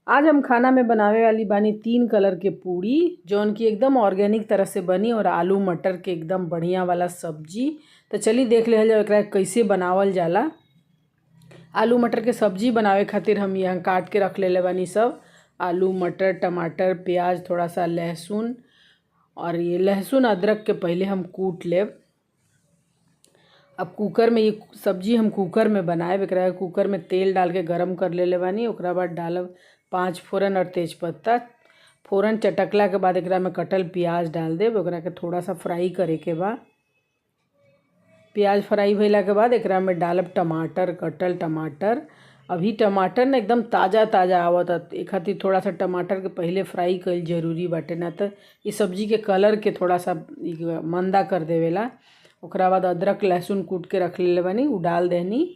आज हम खाना में बनावे वाली बानी 3 कलर के पूड़ी जौन की एकदम ऑर्गेनिक तरह से बनी और आलू मटर के एकदम बढ़िया वाला सब्जी। तो चलिए देख ले जाओ एकरा कैसे बनावल जाला। आलू मटर के सब्जी बनावे खातिर हम यहाँ काट के रख ले बानी सब आलू मटर टमाटर प्याज थोड़ा सा लहसुन। और ये लहसुन अदरक के पहले हम कूट लेब। अब कुकर में ये सब्जी हम कुकर में बनाए एकरा कुकर में तेल डाल के गरम कर ले बानी। ओकरा बाद डालब 5 फोरन और तेजपत्ता। फोरन चटकला के बाद एकरा में कटल प्याज डाल देब। ओकरा के थोड़ा सा फ्राई करे के बाद प्याज फ्राई भइला के बाद एकरा में डालब टमाटर कटल टमाटर। अभी टमाटर ना एकदम ताज़ा ताज़ा आवत एक खातिर थोड़ा सा टमाटर के पहले फ्राई कईल जरूरी बाटे ना तो ये सब्जी के कलर के थोड़ा सा मंदा कर देवेला। ओकरा बाद अदरक लहसुन कूट के रख ले बानी उ डाल देनी।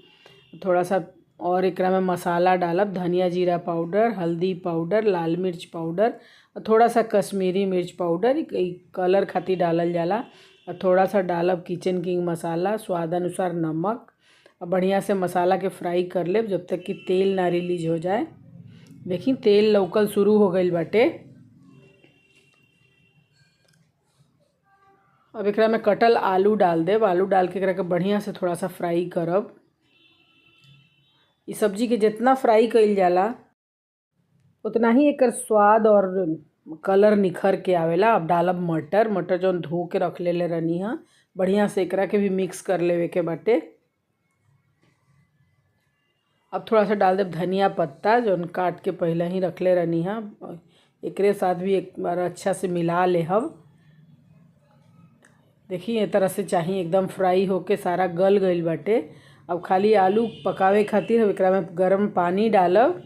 थोड़ा सा और एकरा में मसाला डालब धनिया जीरा पाउडर हल्दी पाउडर लाल मिर्च पाउडर और थोड़ा सा कश्मीरी मिर्च पाउडर कलर खातिर डालल जाला। और थोड़ा सा डालब किचन किंग मसाला स्वाद अनुसार नमक। और बढ़िया से मसाला के फ्राई कर लेब जब तक कि तेल ना रिलीज हो जाए। देखी तेल लौकल शुरू हो गईल बाटे। अब एकरा में कटल आलू डाल देब। आलू डाल के एकरा के बढ़िया से थोड़ा सा फ्राई करब। इस सब्जी के जितना फ्राई कईल जाला उतना ही एकर स्वाद और कलर निखर के आवेला। अब डालब मटर मटर जौन धो के रख ले रहनी है बढ़िया से एकरा के भी मिक्स कर लेवे के बाटे। अब थोड़ा सा डाल देब धनिया पत्ता जौन काट के पहले ही रख ले रहनी है। एकरे साथ भी एक बार अच्छा से मिला लेहब। देखिए ये तरह से चाहिए एकदम फ्राई होके सारा गल गईल बाटे। अब खाली आलू पकावे खातिर एकरा में गरम पानी डालब।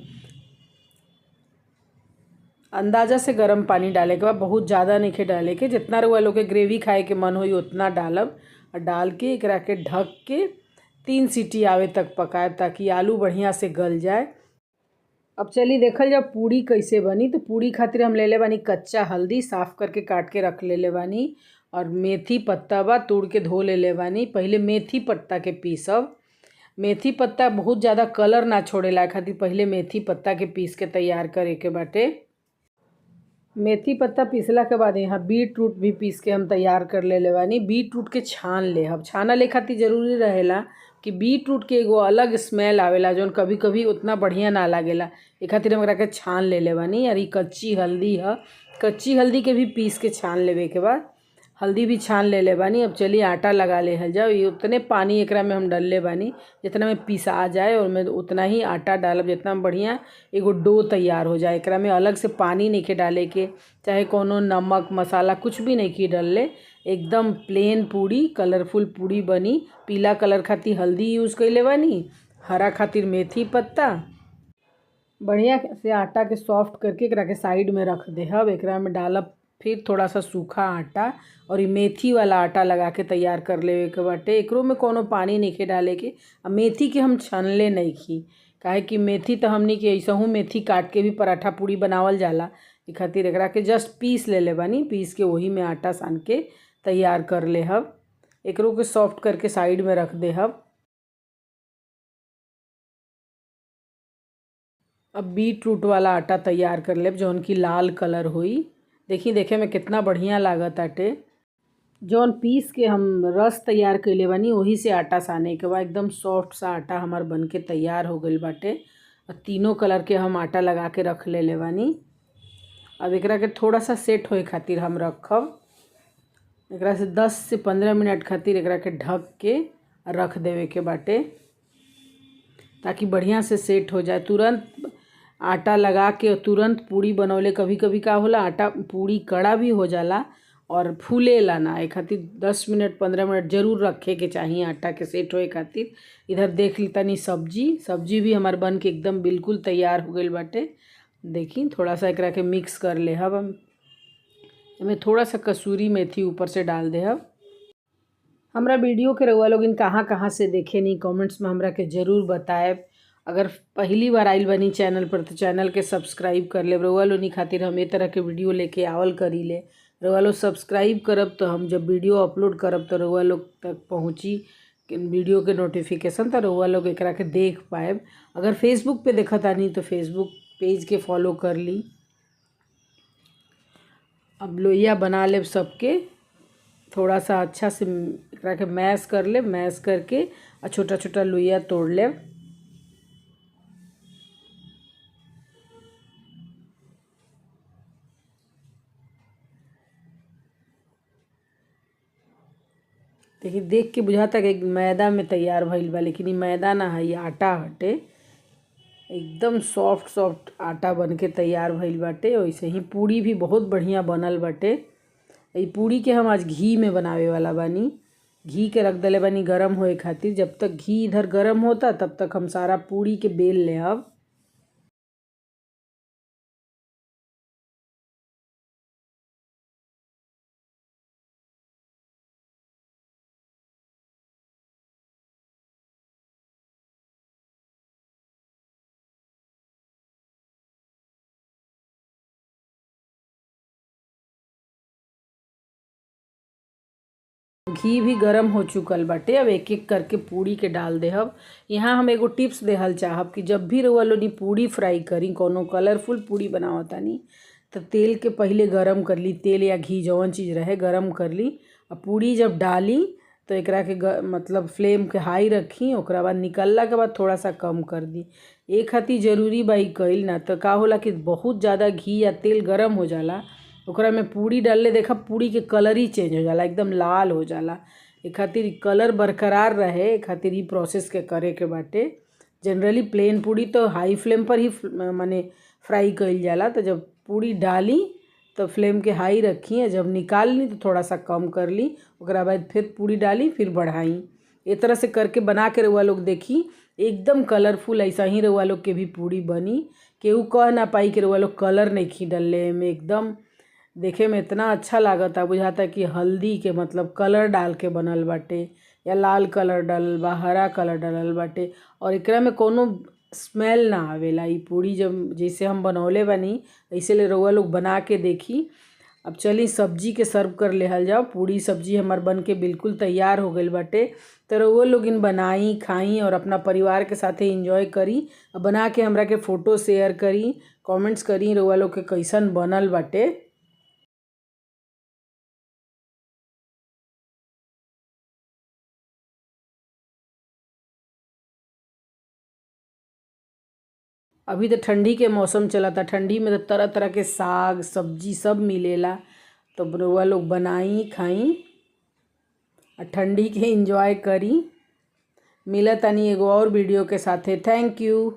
अंदाज़ा से गरम पानी डाले के बाद बहुत ज़्यादा नहीं के डाले के जितना रउआ लोग के ग्रेवी खाए के मन होई उतना डालब। और डाल के एकरा के ढक के 3 सीटी आवे तक पकाए ताकि आलू बढ़िया से गल जाए। अब चलिए देखल जाओ पूड़ी कैसे बनी। तो पूड़ी खातिर हम ले बानी कच्चा हल्दी साफ़ करके काट के रख ले बानी। और मेथी पत्ता बा तोड़ के धो ले बानी। पहले मेथी पत्ता के पीसब। मेथी पत्ता बहुत ज़्यादा कलर ना छोड़ेला खातिर पहले मेथी पत्ता के पीस के तैयार करे के बाटे। मेथी पत्ता पीसला के बाद यहाँ बीट रूट भी पीस के हम तैयार कर ले बानी। बीट रूट के छान ले अब छाना ले खातिर ज़रूरी रहेला कि बीट रूट के एगो अलग स्मेल आवेला जौन कभी कभी उतना बढ़िया ना लागेला। ए खातिर हम एकरा के छान ले बानी। और ये कच्ची हल्दी है कच्ची हल्दी के भी पीस के छान लेवे के बाद हल्दी भी छान ले बानी। अब चलिए आटा लगा ले हल जाओ। ये उतने पानी एकरा में हम डाल ले बानी जितना में पिसा जाए और मैं उतना ही आटा डालब जितना बढ़िया एगो डो तैयार हो जाए। एकरा में अलग से पानी नहीं के डाले के चाहे कोनो नमक मसाला कुछ भी नहीं की डाल ले। एकदम प्लेन पूड़ी कलरफुल पूड़ी बनी। पीला कलर खातिर हल्दी यूज़ कैले बानी हरा खातिर मेथी पत्ता। बढ़िया से आटा के सॉफ्ट करके एकरा के साइड में रख देहब। एकरा में डालब फिर थोड़ा सा सूखा आटा और ये मेथी वाला आटा लगा के तैयार कर लेवे के बाटे। एकरो में कोनो पानी नहीं के डाले के। अब मेथी के हम छनले नहीं की काहे कि मेथी तो हमनी के ऐसहू मेथी काट के भी पराठा पूड़ी बनावल जाला। ए खातिर एकरा के जस्ट पीस ले बानी पीस के वही में आटा सान के तैयार कर लेहब। एकरो के सॉफ्ट करके साइड में रख देहब। अब बीट रूट वाला आटा तैयार कर लेब जौन की लाल कलर होई। देखी देखे में कितना बढ़िया लागत आटे। जौन पीस के हम रस तैयार कैले बानी वही से आटा साने के बाद एकदम सॉफ्ट सा आटा हमार बन के तैयार हो गईल बाटे। और तीनों कलर के हम आटा लगा के रख ले बानी। अब एकरा के थोड़ा सा सेट होए खातिर हम रखब। एकरा से 10 से 15 मिनट खातिर एकरा के ढक के रख देवे के बाटे ताकि बढ़िया से सेट हो जाए। तुरंत आटा लगा के तुरंत पूड़ी बनौले कभी कभी का होला आटा पूड़ी कड़ा भी हो जाला और फूलेला ना। ए खातिर 10 मिनट 15 मिनट जरूर रखे के चाहिए आटा के सेट होए खातिर। इधर देख ली तनी सब्जी भी हमार बन के एकदम बिल्कुल तैयार हो गईल बाटे। देखी थोड़ा सा एकरा के मिक्स कर ले हब हम इसमें थोड़ा सा कसूरी मेथी ऊपर से डाल दे हब। हमरा वीडियो के रउआ लोग कहाँ से देखे नहीं कमेंट्स में हमरा के ज़रूर बताएब। अगर पहली बार आइल बनी चैनल पर तो चैनल के सब्सक्राइब कर ले। रउआ लोग खातिर हम ए तरह के वीडियो लेके आवल करी ले। रउआ लोग सब्सक्राइब करब तो हम जब वीडियो अपलोड करब तो रउआ लोग तक पहुँची वीडियो के नोटिफिकेशन तो रउआ लोग एकरा के देख पाएब। अगर फेसबुक पे देखतानी तो फेसबुक पेज के फॉलो कर ली। अब लोइया बना ले सबके, थोड़ा सा अच्छा से एकरा के मैश कर ले, मैश करके और छोटा छोटा लोइया तोड़ ले। देखिए देख के बुझाता कि मैदा में तैयार भइल बा, लेकिन ई मैदा ना है, आटा हटे। एकदम सॉफ्ट सॉफ्ट आटा बन के तैयार भइल बाटे। वैसे ही पूड़ी भी बहुत बढ़िया बनल बाटे। ई पूड़ी के हम आज घी में बनावे वाला बानी। घी के रख देले बानी गरम होए खातिर। जब तक घी इधर गरम होता तब तक हम सारा पूड़ी के बेल ले अब। घी भी गरम हो चुकल बाटे। अब एक एक करके पूड़ी के डाल देहब। यहाँ हम एगो टिप्स देहल चाहब कि जब भी रउआ लोनी पूड़ी फ्राई करी, कोनो कलरफुल पूड़ी बनावतानी, तो तेल के पहले गरम कर ली। तेल या घी जौन चीज़ रहे गरम कर ली। और पूड़ी जब डाली तो एकरा के मतलब फ्लेम के हाई रखी। ओकरा बाद निकलला के बाद थोड़ा सा कम कर दी। एक खातिर जरूरी बा ई कईल, ना तो का होला कि बहुत ज़्यादा घी या तेल गरम हो जाला, ओकरा में पूड़ी डालले देखा पूड़ी के कलर ही चेंज हो जाला, एकदम लाल हो जाला। ए खातिर कलर बरकरार रहे, ए खातिर ई प्रोसेस के करे के बाटे। जनरली प्लेन पूड़ी तो हाई फ्लेम पर ही माने फ्राई कईल जाला। तो जब पूड़ी डाली तो फ्लेम के हाई रखी है, जब निकाल ली तो थोड़ा सा कम कर ली। ओकरा बाद फिर पूड़ी डाली, फिर बढ़ाई। ए तरह से करके बना के रउआ लोग देखी, एकदम कलरफुल ऐसा ही रउआ लोग के भी पूड़ी बनी। केहू कह ना पाई कि रउआ लोग कलर नहीं डलले में। एकदम देखे में इतना अच्छा लागता, बुझाता कि हल्दी के मतलब कलर डाल के बनल बाटे, या लाल कलर डालल बा, हरा कलर डालल बाटे। और एकरा में कोनो स्मेल ना आवेला। ई पूड़ी जब जैसे हम बनौले बानी ऐसे ले रउआ लोग बना के देखी। अब चली सब्जी के सर्व कर लेहल जाओ। पूड़ी सब्जी हमार बन के बिल्कुल तैयार हो गईल बाटे। तो रउआ लोग इन बनाई, खाई और अपना परिवार के साथे इंजॉय करी। अब बना के हमरा के फ़ोटो शेयर करी, कमेंट्स करी रउआ लोग के कैसन बनल बाटे। अभी तो ठंडी के मौसम चलता, ठंडी में तो तरह तरह के साग सब्जी सब मिलेला। तो रउआ लोग बनाई, खाई और ठंडी के एंजॉय करी। मिलत तनी एगो और वीडियो के साथे। Thank you.